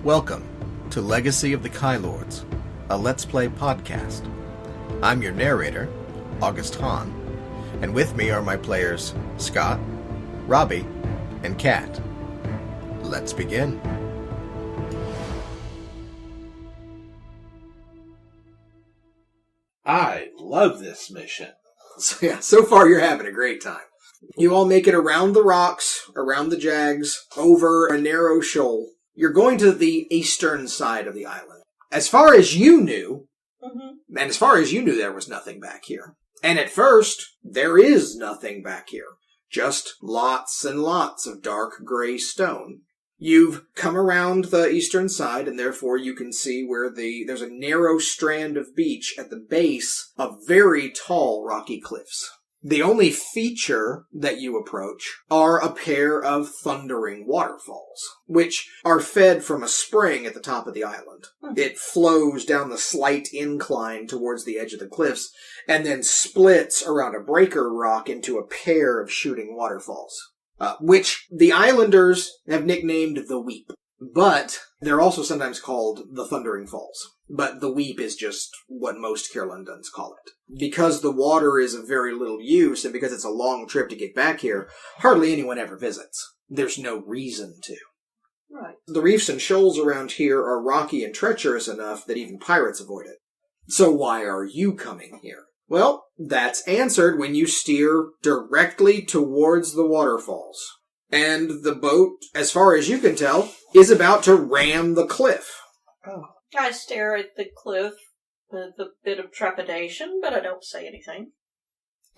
Welcome to Legacy of the Kylords, a Let's Play podcast. I'm your narrator, August Hahn, and with me are my players Scott, Robbie, and Kat. Let's begin. I love this mission. So far you're having a great time. You all make it around the rocks, around the jags, over a narrow shoal. You're going to the eastern side of the island. As far as you knew, there was nothing back here. And at first, there is nothing back here. Just lots and lots of dark gray stone. You've come around the eastern side, and therefore you can see where there's a narrow strand of beach at the base of very tall rocky cliffs. The only feature that you approach are a pair of thundering waterfalls, which are fed from a spring at the top of the island. It flows down the slight incline towards the edge of the cliffs, and then splits around a breaker rock into a pair of shooting waterfalls, which the islanders have nicknamed the Weep. But they're also sometimes called the Thundering Falls. But the Weep is just what most Kirlundins call it. Because the water is of very little use, and because it's a long trip to get back here, hardly anyone ever visits. There's no reason to. Right. The reefs and shoals around here are rocky and treacherous enough that even pirates avoid it. So why are you coming here? Well, that's answered when you steer directly towards the waterfalls. And the boat, as far as you can tell, is about to ram the cliff. Oh. I stare at the cliff with a bit of trepidation, but I don't say anything.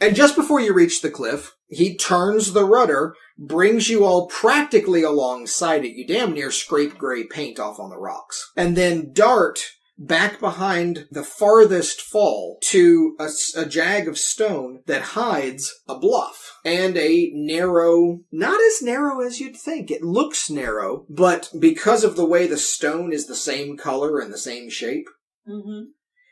And just before you reach the cliff, he turns the rudder, brings you all practically alongside it. You damn near scrape gray paint off on the rocks. And then dart back behind the farthest fall to a jag of stone that hides a bluff and a narrow, not as narrow as you'd think. It looks narrow, but because of the way the stone is the same color and the same shape,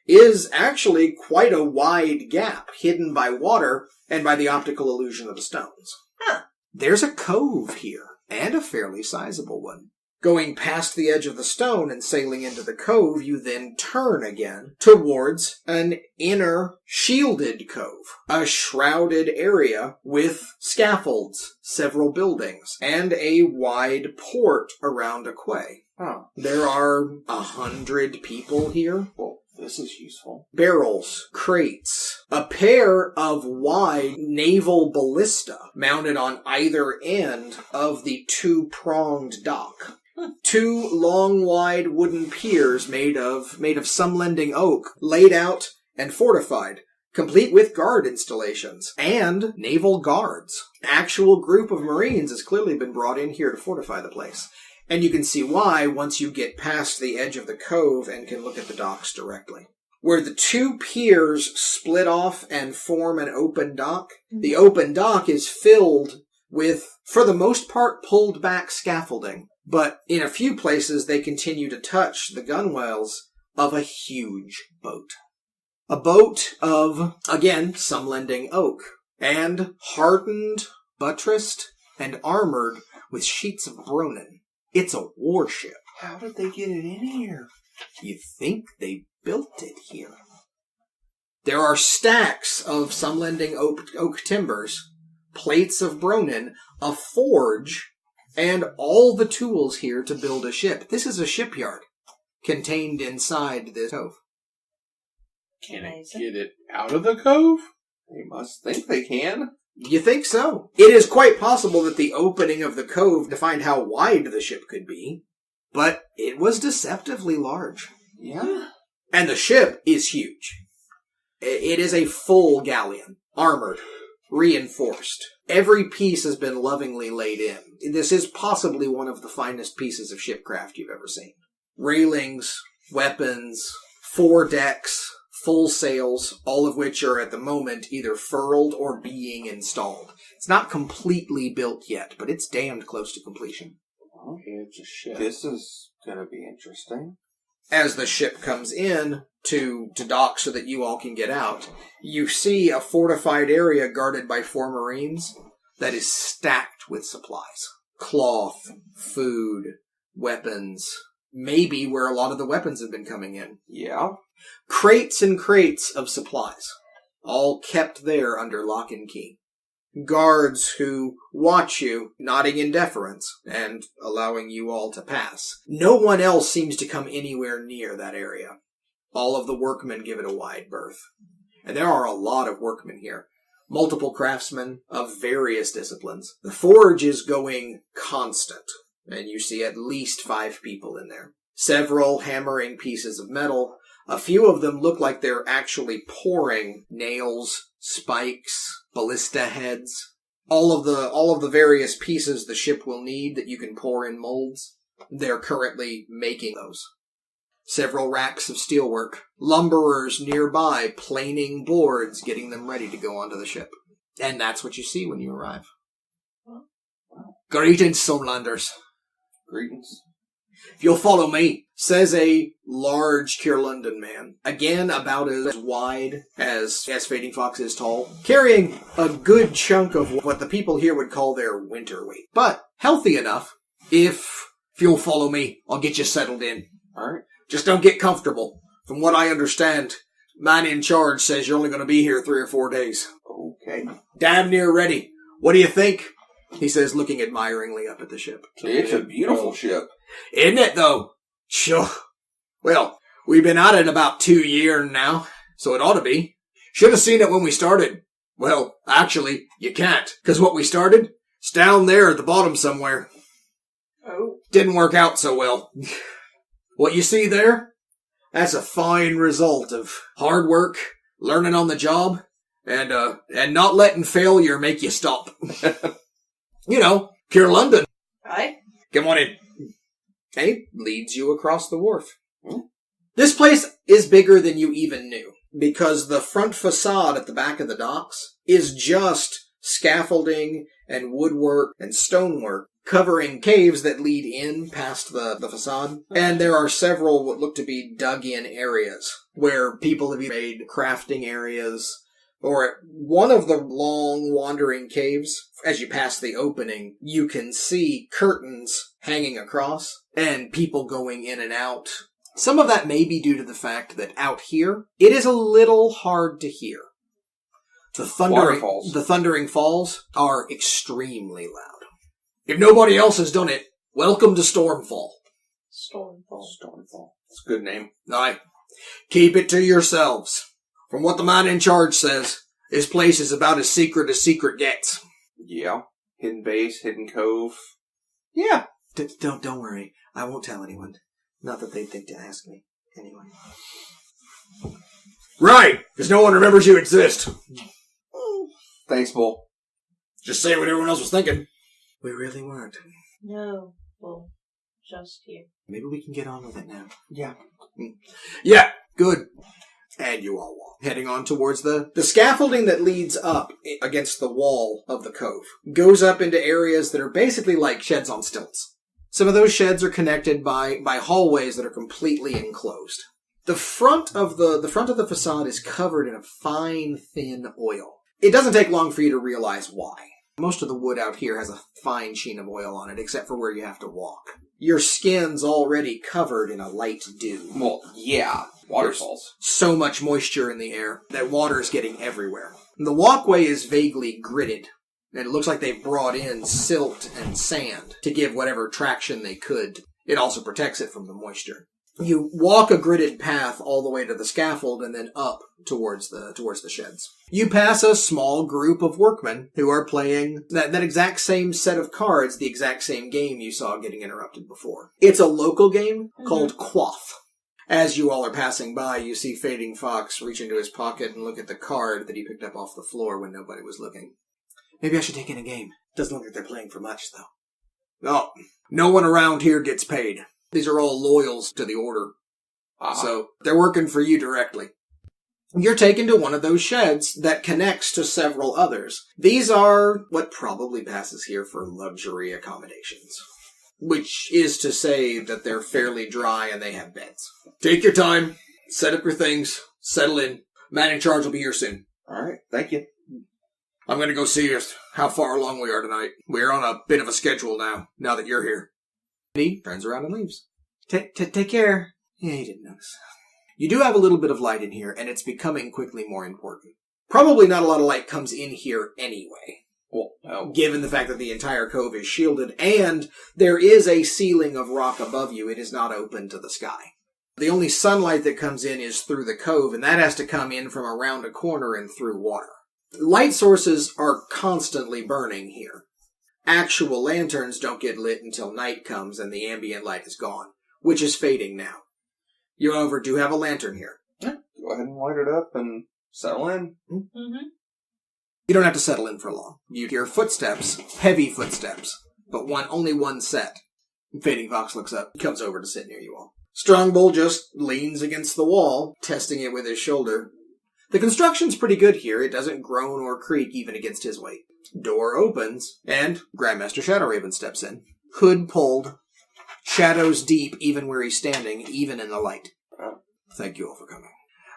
is actually quite a wide gap hidden by water and by the optical illusion of the stones. Huh. There's a cove here, and a fairly sizable one. Going past the edge of the stone and sailing into the cove, you then turn again towards an inner shielded cove, a shrouded area with scaffolds, several buildings, and a wide port around a quay. Oh. There are 100 people here. Well, this is useful. Barrels, crates, a pair of wide naval ballista mounted on either end of the two-pronged dock. Two long, wide wooden piers made of some lending oak, laid out and fortified, complete with guard installations and naval guards. Actual group of Marines has clearly been brought in here to fortify the place. And you can see why once you get past the edge of the cove and can look at the docks directly. Where the two piers split off and form an open dock, the open dock is filled with, for the most part, pulled back scaffolding. But in a few places, they continue to touch the gunwales of a huge boat. A boat of, again, some lending oak, and hardened, buttressed, and armored with sheets of Bronin. It's a warship. How did they get it in here? You think they built it here. There are stacks of some lending oak timbers, plates of Bronin, a forge, and all the tools here to build a ship. This is a shipyard contained inside this cove. Can it get it out of the cove? They must think they can. You think so? It is quite possible that the opening of the cove defined how wide the ship could be, but it was deceptively large. Yeah. And the ship is huge. It is a full galleon, armored, reinforced. Every piece has been lovingly laid in. This is possibly one of the finest pieces of shipcraft you've ever seen. Railings, weapons, 4 decks, full sails, all of which are at the moment either furled or being installed. It's not completely built yet, but it's damned close to completion. Okay, it's a ship. This is going to be interesting. As the ship comes in to dock so that you all can get out, you see a fortified area guarded by 4 Marines that is stacked with supplies. Cloth, food, weapons, maybe where a lot of the weapons have been coming in. Yeah. Crates and crates of supplies, all kept there under lock and key. Guards who watch you, nodding in deference, and allowing you all to pass. No one else seems to come anywhere near that area. All of the workmen give it a wide berth. And there are a lot of workmen here. Multiple craftsmen of various disciplines. The forge is going constant, and you see at least 5 people in there. Several hammering pieces of metal. A few of them look like they're actually pouring nails, spikes, ballista heads. All of the various pieces the ship will need that you can pour in molds. They're currently making those. Several racks of steelwork. Lumberers nearby planing boards, getting them ready to go onto the ship. And that's what you see when you arrive. Greetings, Sunlanders. Greetings. If you'll follow me, says a large Kirlundin man. Again, about as wide as Fading Fox is tall. Carrying a good chunk of what the people here would call their winter weight. But healthy enough. If you'll follow me, I'll get you settled in. Alright. Just don't get comfortable. From what I understand, man in charge says you're only going to be here 3 or 4 days. Okay. Damn near ready. What do you think? He says, looking admiringly up at the ship. It's a beautiful ship. Isn't it, though? Sure. Well, we've been at it about 2 years now, so it ought to be. Should have seen it when we started. Well, actually, you can't, because what we started, it's down there at the bottom somewhere. Oh. Didn't work out so well. What you see there? That's a fine result of hard work, learning on the job, and not letting failure make you stop. You know, Kirlundin. Right? Come on in. Okay, leads you across the wharf. This place is bigger than you even knew, because the front facade at the back of the docks is just scaffolding and woodwork and stonework, covering caves that lead in past the facade. And there are several what look to be dug-in areas where people have made crafting areas. Or at one of the long wandering caves, as you pass the opening, you can see curtains hanging across and people going in and out. Some of that may be due to the fact that out here, it is a little hard to hear. The thundering falls are extremely loud. If nobody else has done it, welcome to Stormfall. Stormfall. It's a good name. Aye. Keep it to yourselves. From what the man in charge says, this place is about as secret gets. Yeah. Hidden base, hidden cove. Yeah. Don't worry. I won't tell anyone. Not that they'd think to ask me. Anyway. Right! Because no one remembers you exist. Thanks, Bull. Just say what everyone else was thinking. We really weren't. No. Well, just here. Maybe we can get on with it now. Yeah. Yeah, good. And you all walk, heading on towards the scaffolding that leads up against the wall of the cove. Goes up into areas that are basically like sheds on stilts. Some of those sheds are connected by hallways that are completely enclosed. The front of the facade is covered in a fine, thin oil. It doesn't take long for you to realize why. Most of the wood out here has a fine sheen of oil on it, except for where you have to walk. Your skin's already covered in a light dew. Well, yeah. Waterfalls. So much moisture in the air that water is getting everywhere. The walkway is vaguely gridded, and it looks like they've brought in silt and sand to give whatever traction they could. It also protects it from the moisture. You walk a gridded path all the way to the scaffold and then up towards the sheds. You pass a small group of workmen who are playing that exact same set of cards, the exact same game you saw getting interrupted before. It's a local game called Quaff. As you all are passing by, you see Fading Fox reach into his pocket and look at the card that he picked up off the floor when nobody was looking. Maybe I should take in a game. Doesn't look like they're playing for much, though. Oh, no one around here gets paid. These are all loyals to the order. So they're working for you directly. You're taken to one of those sheds that connects to several others. These are what probably passes here for luxury accommodations. Which is to say that they're fairly dry and they have beds. Take your time, set up your things, settle in. Man in charge will be here soon. Alright, thank you. I'm going to go see how far along we are tonight. We're on a bit of a schedule now that you're here. He turns around and leaves. Take care. Yeah, he didn't notice. You do have a little bit of light in here, and it's becoming quickly more important. Probably not a lot of light comes in here anyway. Well, no. Given the fact that the entire cove is shielded, and there is a ceiling of rock above you, it is not open to the sky. The only sunlight that comes in is through the cove, and that has to come in from around a corner and through water. Light sources are constantly burning here. Actual lanterns don't get lit until night comes and the ambient light is gone, which is fading now. You, however, do have a lantern here. Yeah, go ahead and light it up and settle in. Mm-hmm. You don't have to settle in for long. You hear footsteps, heavy footsteps, but only one set. Fading Fox looks up, comes over to sit near you all. Strongbow just leans against the wall, testing it with his shoulder. The construction's pretty good here. It doesn't groan or creak even against his weight. Door opens, and Grandmaster Shadowraven steps in. Hood pulled, shadows deep even where he's standing, even in the light. Thank you all for coming.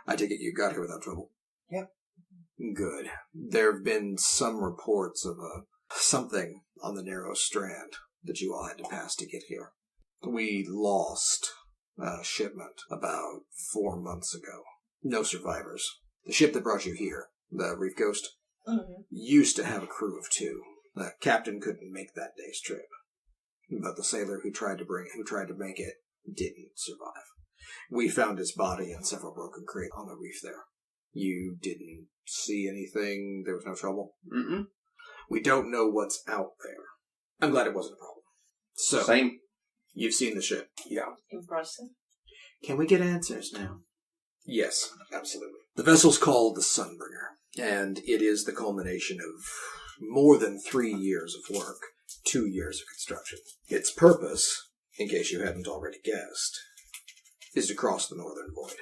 I take it you got here without trouble? Yeah. Good. There have been some reports of something on the narrow strand that you all had to pass to get here. We lost a shipment about 4 months ago. No survivors. The ship that brought you here, the Reef Ghost, used to have a crew of 2. The captain couldn't make that day's trip, but the sailor who tried to make it didn't survive. We found his body and several broken crates on the reef there. You didn't see anything? There was no trouble? Mm-mm. We don't know what's out there. I'm glad it wasn't a problem. So, Same. You've seen the ship? Yeah. Impressive. Can we get answers now? Yes, absolutely. The vessel's called the Sunbringer, and it is the culmination of more than 3 years of work, 2 years of construction. Its purpose, in case you hadn't already guessed, is to cross the Northern Void.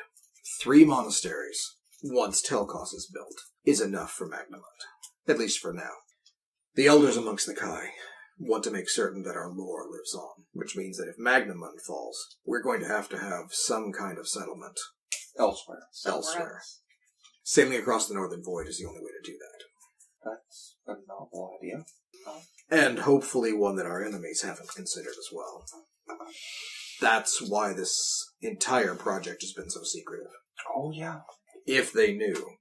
3 monasteries, once Telkos is built, is enough for Magnamund, at least for now. The elders amongst the Kai want to make certain that our lore lives on, which means that if Magnamund falls, we're going to have some kind of settlement Elsewhere. Sailing across the Northern Void is the only way to do that. That's a novel idea. And hopefully one that our enemies haven't considered as well. That's why this entire project has been so secretive. Oh, yeah. If they knew,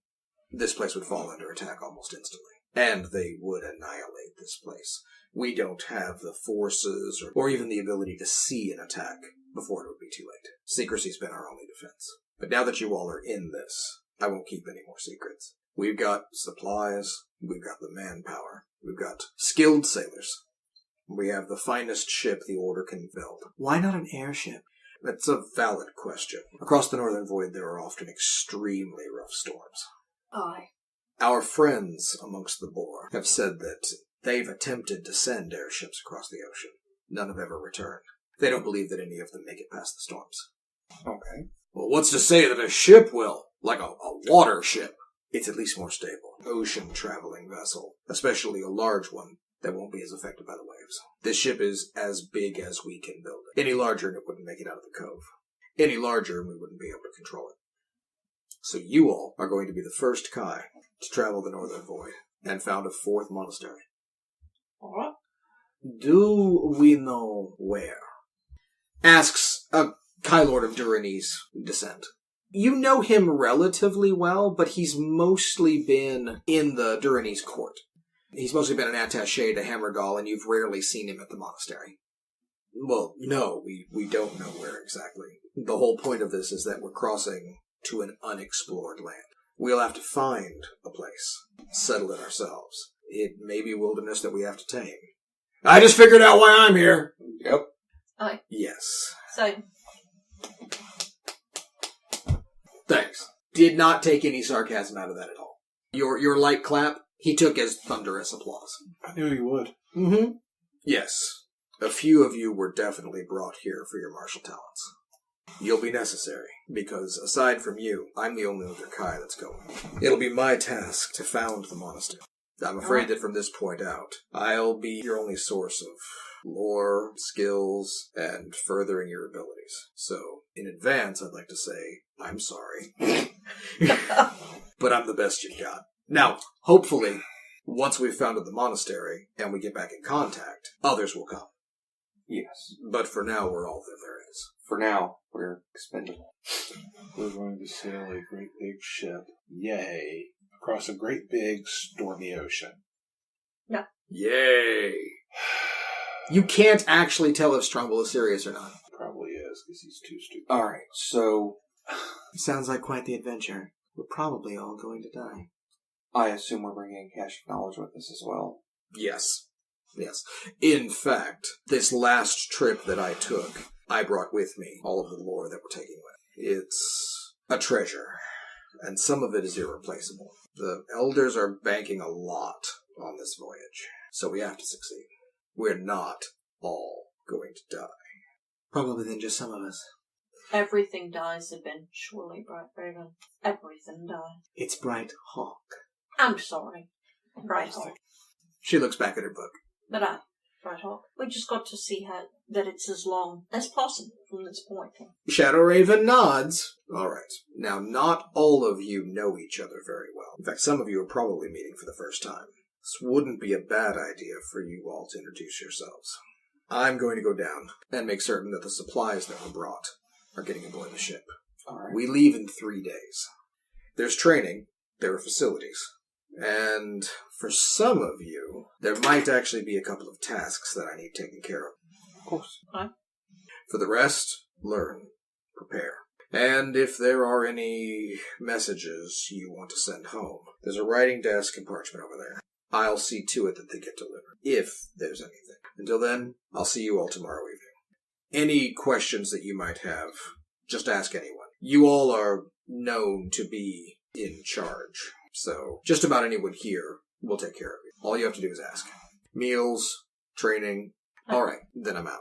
this place would fall under attack almost instantly. And they would annihilate this place. We don't have the forces or even the ability to see an attack before it would be too late. Secrecy's been our only defense. But now that you all are in this, I won't keep any more secrets. We've got supplies, we've got the manpower, we've got skilled sailors. We have the finest ship the Order can build. Why not an airship? That's a valid question. Across the Northern Void there are often extremely rough storms. Aye. Our friends amongst the Boar have said that they've attempted to send airships across the ocean. None have ever returned. They don't believe that any of them make it past the storms. Okay. Well, what's to say that a ship will? Like a water ship. It's at least more stable. Ocean-traveling vessel. Especially a large one that won't be as affected by the waves. This ship is as big as we can build it. Any larger and it wouldn't make it out of the cove. Any larger and we wouldn't be able to control it. So you all are going to be the first Kai to travel the Northern Void and found a 4th monastery. Alright. Do we know where? Asks a Kai Lord of Durinese descent. You know him relatively well, but he's mostly been in the Durinese court. He's mostly been an attaché to Hammergall, and you've rarely seen him at the monastery. Well, no, we don't know where exactly. The whole point of this is that we're crossing to an unexplored land. We'll have to find a place, settle it ourselves. It may be wilderness that we have to tame. I just figured out why I'm here. Yep. Aye. Yes. So, Thanks. Did not take any sarcasm out of that at all. Your light clap, he took as thunderous applause. I knew you would. Mm-hmm. Yes. A few of you were definitely brought here for your martial talents. You'll be necessary, because aside from you, I'm the only other Kai that's going. It'll be my task to found the monastery. I'm afraid that from this point out, I'll be your only source of lore, skills, and furthering your abilities. So, in advance, I'd like to say, I'm sorry. But I'm the best you've got. Now, hopefully, once we've founded the monastery, and we get back in contact, others will come. Yes. But for now, we're all that there is. For now, we're expendable. We're going to sail a great big ship, yay, across a great big stormy ocean. No. Yay! You can't actually tell if Strumble is serious or not. Probably is, because he's too stupid. Alright, so Sounds like quite the adventure. We're probably all going to die. I assume we're bringing cache of knowledge with us as well. Yes. Yes. In fact, this last trip that I took, I brought with me all of the lore that we're taking with. It's a treasure, and some of it is irreplaceable. The elders are banking a lot on this voyage, so we have to succeed. We're not all going to die. Probably then just some of us. Everything dies eventually, Bright Raven. Everything dies. It's Bright Hawk. I'm sorry, Bright Hawk. She looks back at her book. But Bright Hawk, we just got to see how that it's as long as possible from this point. Shadow Raven nods. All right. Now, not all of you know each other very well. In fact, some of you are probably meeting for the first time. This wouldn't be a bad idea for you all to introduce yourselves. I'm going to go down and make certain that the supplies that were brought are getting aboard the ship. All right. We leave in 3 days. There's training. There are facilities. And for some of you, there might actually be a couple of tasks that I need taken care of. Of course. Huh? For the rest, learn, prepare. And if there are any messages you want to send home, there's a writing desk and parchment over there. I'll see to it that they get delivered, if there's anything. Until then, I'll see you all tomorrow evening. Any questions that you might have, just ask anyone. You all are known to be in charge, so just about anyone here will take care of you. All you have to do is ask. Meals, training. All right, then I'm out.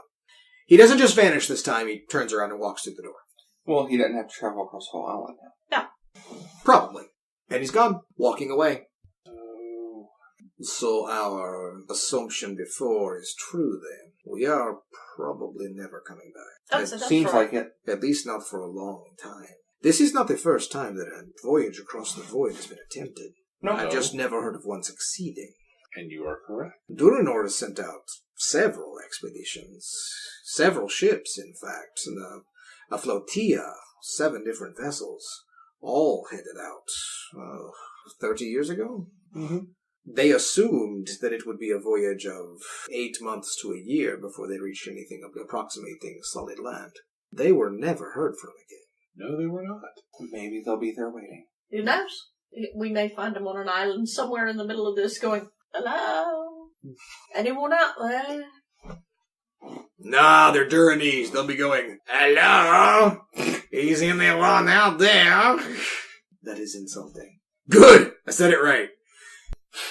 He doesn't just vanish this time, he turns around and walks through the door. Well, he doesn't have to travel across the whole island now. No. Probably. And he's gone, walking away. Oh. So our assumption before is true then. We are probably never coming back. That's Seems right. like it. At least not for a long time. This is not the first time that a voyage across the void has been attempted. No. I've just never heard of one succeeding. And you are correct. Durinor has sent out several expeditions. Several ships, in fact. And a flotilla, 7 different vessels, all headed out 30 years ago. Mm-hmm. They assumed that it would be a voyage of 8 months to a year before they reached anything approximating solid land. They were never heard from again. No, they were not. Maybe they'll be there waiting. Who knows? We may find them on an island somewhere in the middle of this going, hello? Anyone out there? Nah, they're Durinese. They'll be going, hello? He's the only one out there. That is insulting. Good! I said it right.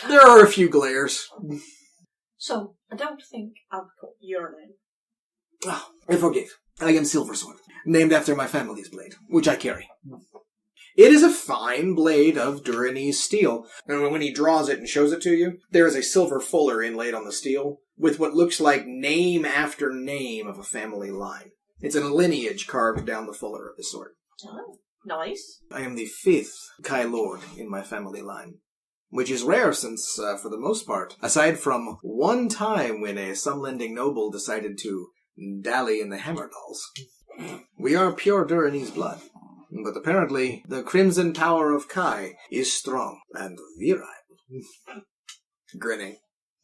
There are a few glares. So, I don't think I've got your name. Oh, I forgive. I am Silversword, named after my family's blade, which I carry. It is a fine blade of Durinese steel, and when he draws it and shows it to you, there is a silver fuller inlaid on the steel, with what looks like name after name of a family line. It's a lineage carved down the fuller of the sword. Oh, nice. I am the 5th Kai Lord in my family line, which is rare since, for the most part, aside from one time when a some-lending noble decided to dally in the Hammerdals, we are pure Durinese blood. But apparently, the Crimson Tower of Kai is strong and virile. Grinning.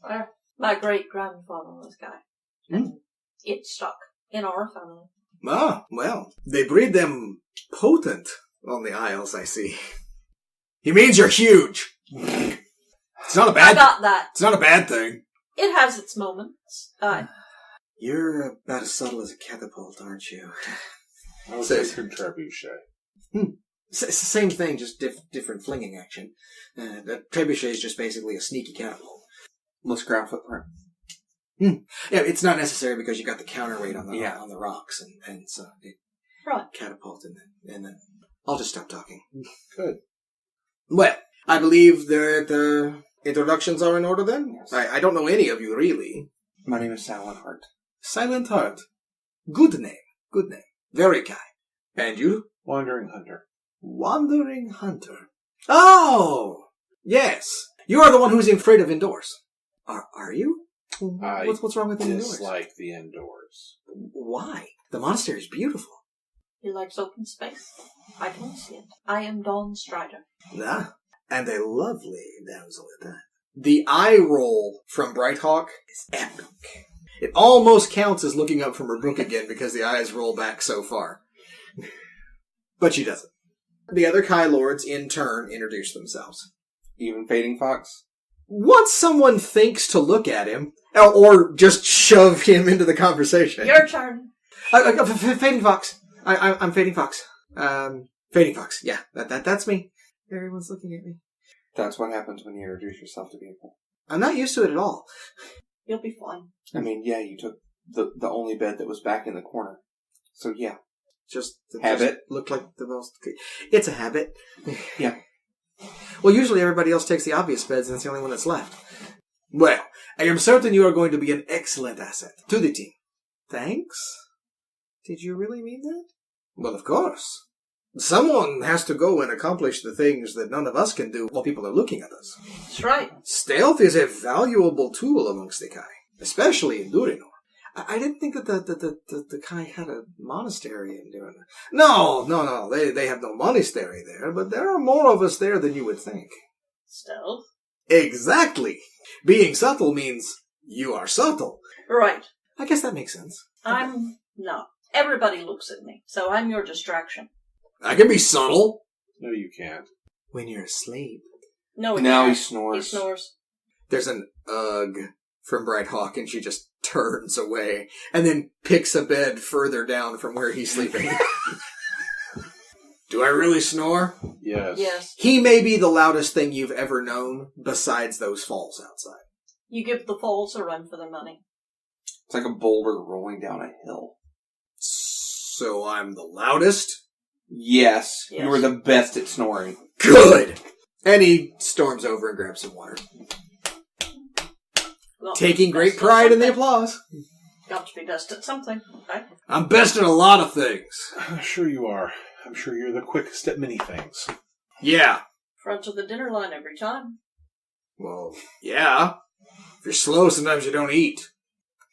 Well, my great-grandfather was a guy. And it stuck in our family. Ah, well, they breed them potent on the Isles, I see. He means you're huge. It's not a I bad. got that. It's not a bad thing. It has its moments. You're about as subtle as a catapult, aren't you? I was So- thinking trebuchet. Same thing, just different flinging action. The trebuchet is just basically a sneaky catapult. Let's ground footprint. Yeah, it's not necessary because you got the counterweight on the Yeah. on the rocks, and so it Right. catapult, and then I'll just stop talking. Good. Well, I believe that the introductions are in order then? Yes. I don't know any of you, really. My name is Silent Heart. Silent Heart. Good name. Good name. Very kind. And you? Wandering hunter. Wandering Hunter. Oh! Yes. You are the one who's afraid of indoors. Are you? I What's wrong with indoors? Dislike the indoors. Why? The monastery is beautiful. He likes open space. I can see it. I am Dawn Strider. Ah, and a lovely damsel at that. The eye roll from Brighthawk is epic. It almost counts as looking up from her book again because the eyes roll back so far. But she doesn't. The other Kai Lords, in turn, introduce themselves. Even Fading Fox? Once someone thinks to look at him, or just shove him into the conversation. Your turn. Fading Fox. I'm Fading Fox. Fading Fox. Yeah, that's me. Everyone's looking at me. That's what happens when you introduce yourself to people. I'm not used to it at all. You'll be fine. I mean, yeah, you took the only bed that was back in the corner. So, yeah. Just habit. Looked like the most... It's a habit. Yeah. Well, usually everybody else takes the obvious beds and it's the only one that's left. Well, I am certain you are going to be an excellent asset to the team. Thanks? Did you really mean that? Well, of course. Someone has to go and accomplish the things that none of us can do while people are looking at us. That's right. Stealth is a valuable tool amongst the Kai, especially in Durinor. I didn't think that the Kai had a monastery in Durinor. No. They have no monastery there, but there are more of us there than you would think. Stealth? Exactly. Being subtle means you are subtle. Right. I guess that makes sense. I'm not. Everybody looks at me, so I'm your distraction. I can be subtle. No, you can't. When you're asleep. No, he Now can't. he snores. He snores. There's an ugh from Brighthawk, and she just turns away, and then picks a bed further down from where he's sleeping. Do I really snore? Yes. Yes. He may be the loudest thing you've ever known, besides those falls outside. You give the falls a run for their money. It's like a boulder rolling down a hill. So I'm the loudest? Yes. Yes. You were the best at snoring. Good! And he storms over and grabs some water. Well, Taking great best at pride in the something. applause. Got to be best at something, right? I'm best at a lot of things. Sure you are. I'm sure you're the quickest at many things. Yeah. Front of the dinner line every time. Well, yeah. If you're slow, sometimes you don't eat.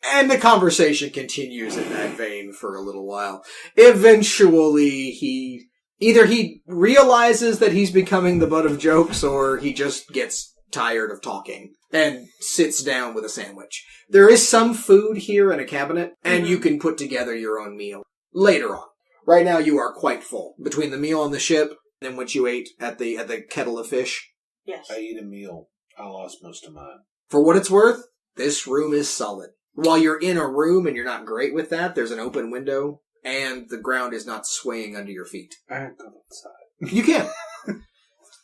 And the conversation continues in that vein for a little while. Eventually, he realizes that he's becoming the butt of jokes, or he just gets tired of talking and sits down with a sandwich. There is some food here in a cabinet, and you can put together your own meal later on. Right now, you are quite full. Between the meal on the ship and what you ate at the kettle of fish. Yes. I ate a meal. I lost most of mine. For what it's worth, this room is solid. While you're in a room and you're not great with that, there's an open window, and the ground is not swaying under your feet. I had to go outside. You can.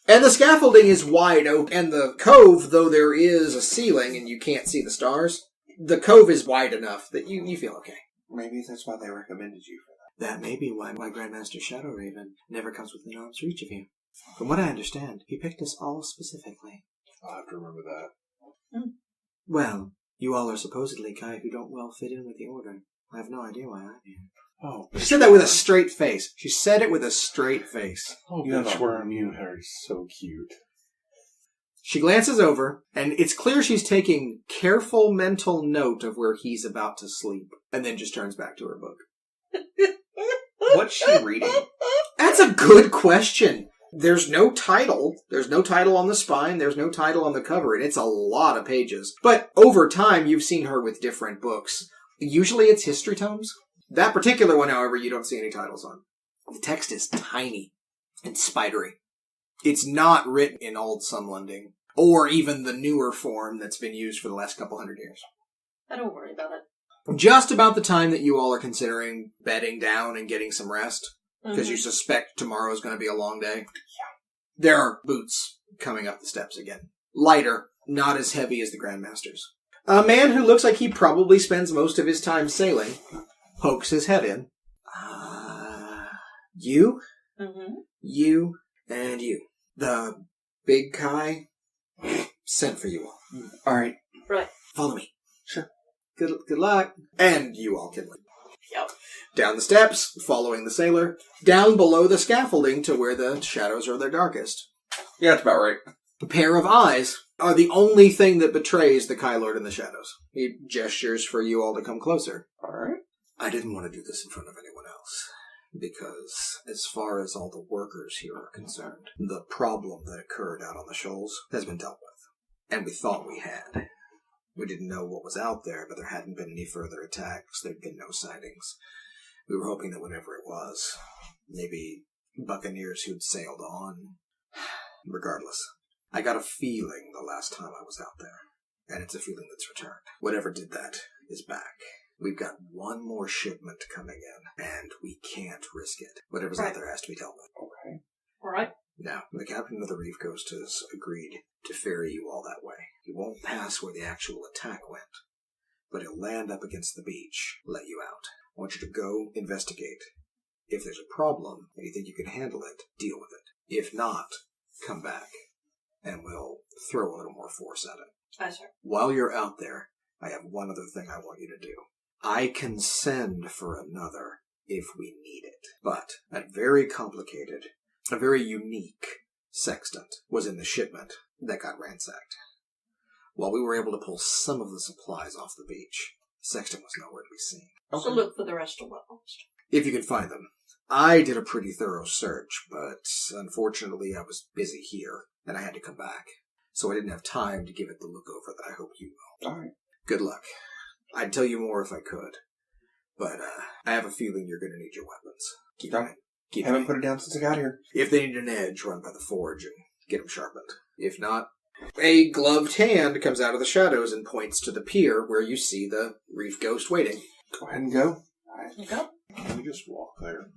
And the scaffolding is wide open, and the cove, though there is a ceiling and you can't see the stars, the cove is wide enough that you feel okay. Maybe that's why they recommended you for that. That may be why my Grandmaster Shadow Raven never comes within arm's reach of you. From what I understand, he picked us all specifically. I'll have to remember that. Well, you all are supposedly Kai who don't well fit in with the Order. I have no idea why I'm here. Oh, She said that with a straight face. She said it with a straight face. Oh, You have Bitchworm, you are so cute. She glances over, and it's clear she's taking careful mental note of where he's about to sleep, and then just turns back to her book. What's she reading? That's a good question. There's no title. There's no title on the spine. There's no title on the cover, and it's a lot of pages. But over time, you've seen her with different books. Usually it's history tomes. That particular one, however, you don't see any titles on. The text is tiny and spidery. It's not written in Old Sunlending, or even the newer form that's been used for the last couple hundred years. I don't worry about it. Just about the time that you all are considering bedding down and getting some rest, because you suspect tomorrow is going to be a long day. There are boots coming up the steps again. Lighter, not as heavy as the Grandmaster's. A man who looks like he probably spends most of his time sailing pokes his head in. You, you, and you. The big Kai sent for you all. All right. Right. Follow me. Sure. Good luck. And you all can leave. Yep. Down the steps, following the sailor, down below the scaffolding to where the shadows are their darkest. Yeah, that's about right. A pair of eyes are the only thing that betrays the Kai Lord in the shadows. He gestures for you all to come closer. All right. I didn't want to do this in front of anyone else, because as far as all the workers here are concerned, the problem that occurred out on the shoals has been dealt with. And we thought we had. We didn't know what was out there, but there hadn't been any further attacks. There'd been no sightings. We were hoping that whatever it was, maybe buccaneers who'd sailed on. Regardless, I got a feeling the last time I was out there, and it's a feeling that's returned. Whatever did that is back. We've got one more shipment coming in, and we can't risk it. Whatever's out there has to be dealt with. Okay. All right. Now, the captain of the Reef Ghost has agreed to ferry you all that way. He won't pass where the actual attack went, but he'll land up against the beach, let you out. I want you to go investigate. If there's a problem and you think you can handle it, deal with it. If not, come back, and we'll throw a little more force at it. Aye, sir. While you're out there, I have one other thing I want you to do. I can send for another if we need it, but a very complicated, a very unique sextant was in the shipment that got ransacked. While we were able to pull some of the supplies off the beach, the sextant was nowhere to be seen. Okay. So look for the rest of what lost. If you can find them. I did a pretty thorough search, but unfortunately I was busy here, and I had to come back. So I didn't have time to give it the look over that I hope you will. All right. Good luck. I'd tell you more if I could, but I have a feeling you're going to need your weapons. Keep it. Haven't put it down since I got here. If they need an edge, run by the forge and get them sharpened. If not, a gloved hand comes out of the shadows and points to the pier where you see the Reef Ghost waiting. Go ahead and go. All right. Go. Can we just walk there?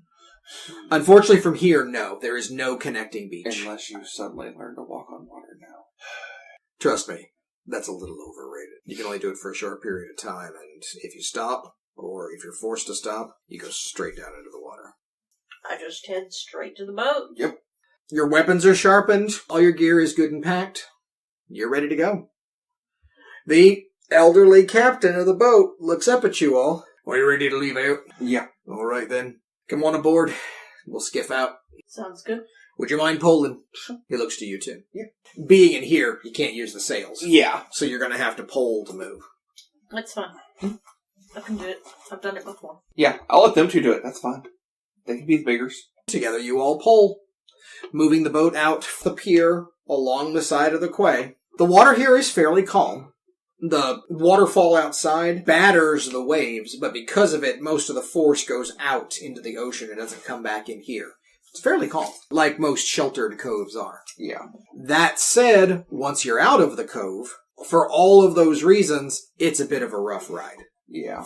Unfortunately, from here, no. There is no connecting beach. Unless you suddenly learn to walk on water now. Trust me, that's a little overrated. You can only do it for a short period of time, and if you stop, or if you're forced to stop, you go straight down into the water. I just head straight to the boat. Yep. Your weapons are sharpened, all your gear is good and packed. You're ready to go. The elderly captain of the boat looks up at you all. Are you ready to leave out? Yeah. All right then. Come on aboard. We'll skiff out. Sounds good. Would you mind pulling? He looks to you too. Yeah. Being in here, you can't use the sails. Yeah. So you're going to have to pole to move. That's fine. I can do it. I've done it before. Yeah, I'll let them two do it. That's fine. They can be the biggers. Together you all pole, moving the boat out the pier along the side of the quay. The water here is fairly calm. The waterfall outside batters the waves, but because of it, most of the force goes out into the ocean and doesn't come back in here. It's fairly calm, like most sheltered coves are. Yeah. That said, once you're out of the cove, for all of those reasons, it's a bit of a rough ride. Yeah.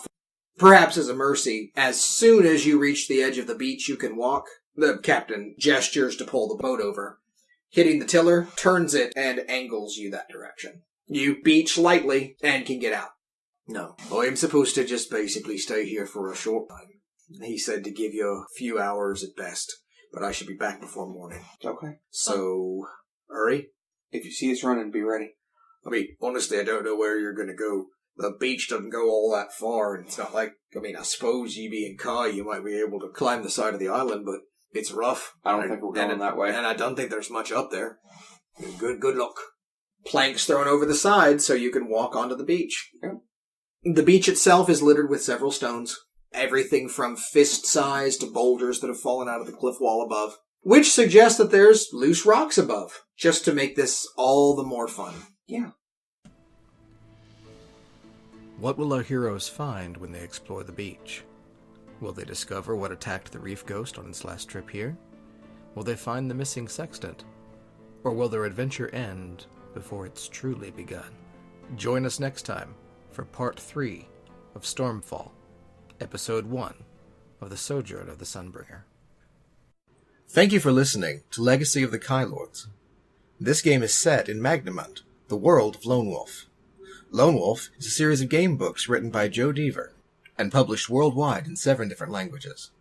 Perhaps as a mercy, as soon as you reach the edge of the beach you can walk, the captain gestures to pull the boat over. Hitting the tiller, turns it, and angles you that direction. You beach lightly and can get out. No, I'm supposed to just basically stay here for a short time. He said to give you a few hours at best, but I should be back before morning. Okay. So, hurry. If you see us running, be ready. I mean, honestly, I don't know where you're going to go. The beach doesn't go all that far, and it's not like, I suppose you being Kai, you might be able to climb the side of the island, but it's rough. I don't think we're going that way. And I don't think there's much up there. Good luck. Planks thrown over the side so you can walk onto the beach. Yeah. The beach itself is littered with several stones. Everything from fist size to boulders that have fallen out of the cliff wall above, which suggests that there's loose rocks above, just to make this all the more fun. Yeah. What will our heroes find when they explore the beach? Will they discover what attacked the Reef Ghost on its last trip here? Will they find the missing sextant? Or will their adventure end before it's truly begun? Join us next time for Part 3 of Stormfall, Episode 1 of The Sojourn of the Sunbringer. Thank you for listening to Legacy of the Kylords. This game is set in Magnamund, the world of Lone Wolf. Lone Wolf is a series of game books written by Joe Deaver and published worldwide in 7 different languages.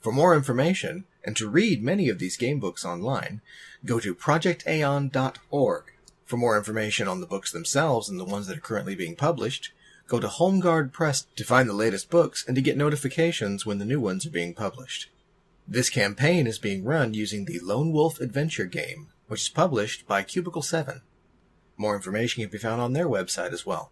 For more information, and to read many of these game books online, go to projectaeon.org. For more information on the books themselves and the ones that are currently being published, go to Holmgard Press to find the latest books and to get notifications when the new ones are being published. This campaign is being run using the Lone Wolf Adventure game, which is published by Cubicle 7. More information can be found on their website as well.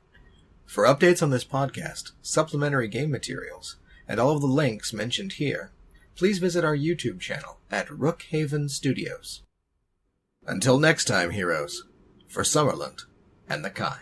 For updates on this podcast, supplementary game materials, and all of the links mentioned here, please visit our YouTube channel at Rookhaven Studios. Until next time, heroes, for Summerland and the Kai.